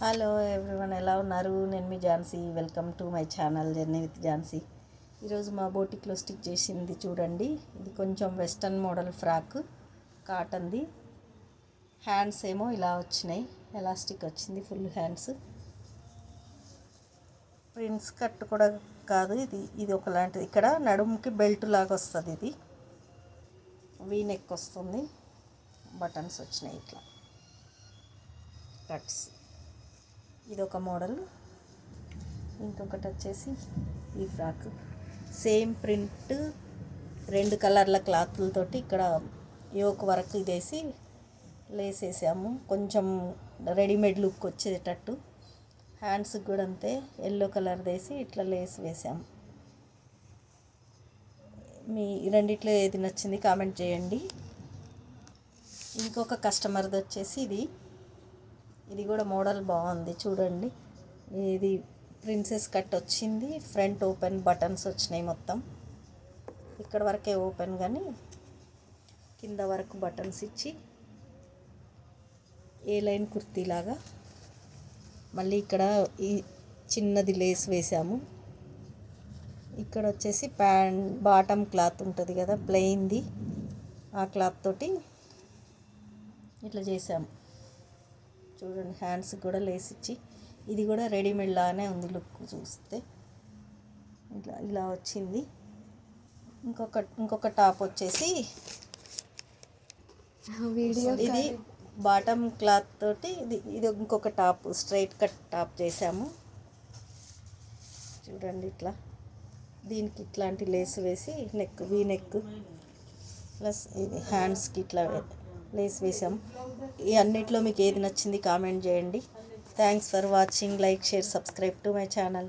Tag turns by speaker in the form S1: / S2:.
S1: Hello everyone, ఎలా ఉన్నారు? నేను మీ Jhansi. Welcome to my channel journey with Jhansi. ఈరోజు మా బోటిక్లో స్టిచ్ చేసింది చూడండి. ఇది కొంచెం వెస్టర్న్ మోడల్ ఫ్రాక్, కాటన్ది. హ్యాండ్స్ ఏమో ఇలా వచ్చినాయి, ఎలాస్టిక్ వచ్చింది, ఫుల్ హ్యాండ్స్. ప్రిన్స్ కట్ కూడా కాదు, ఇది ఒకలాంటిది. ఇక్కడ నడుముకి బెల్ట్ లాగా వస్తుంది. ఇది వీ నెక్ వస్తుంది, బటన్స్ వచ్చినాయి ఇట్లా కట్స్. ఇది ఒక మోడల్. ఇంకొకటి వచ్చేసి ఈ ఫ్రాక్, సేమ్ ప్రింట్, 2 కలర్ల క్లాత్లతోటి ఇక్కడ యోక్ వరకు ఇదేసి లేస్ వేసాము, కొంచెం రెడీమేడ్ లుక్ వచ్చేటట్టు. హ్యాండ్స్కి కూడా అంతే, ఎల్లో కలర్ వేసి ఇట్లా లేస్ వేసాము. మీ రెండిట్లో ఏది నచ్చింది కామెంట్ చేయండి. ఇంకొక కస్టమర్ది వచ్చేసి ఇది కూడా మోడల్ బాగుంది చూడండి. ఇది ప్రిన్సెస్ కట్ వచ్చింది, ఫ్రంట్ ఓపెన్, బటన్స్ వచ్చినాయి. మొత్తం ఇక్కడ వరకే ఓపెన్, కానీ కింద వరకు బటన్స్ ఇచ్చి ఏ లైన్ కుర్తీలాగా. మళ్ళీ ఇక్కడ ఈ చిన్నది లేస్ వేసాము. ఇక్కడ వచ్చేసి బాటమ్ క్లాత్ ఉంటుంది కదా, ప్లెయిన్ది, ఆ క్లాత్ తోటి ఇట్లా చేసాము చూడండి. హ్యాండ్స్ కూడా లేస్ ఇచ్చి, ఇది కూడా రెడీమేడ్ లానే ఉంది లుక్ చూస్తే. ఇలా వచ్చింది. ఇంకొక టాప్ వచ్చేసి ఇది బాటమ్ క్లాత్ తోటి ఇది ఇంకొక టాప్, స్ట్రైట్ కట్ టాప్ చేసాము చూడండి. ఇట్లా దీనికి ఇట్లాంటి లేస్ వేసి నెక్, వీ నెక్ ప్లస్ ఇది హ్యాండ్స్కి ఇట్లా లేస్ వేసాం. ఈ అన్నిట్లో మీకు ఏది నచ్చింది కామెంట్ చేయండి. Thanks for watching. Like, share, subscribe to my channel.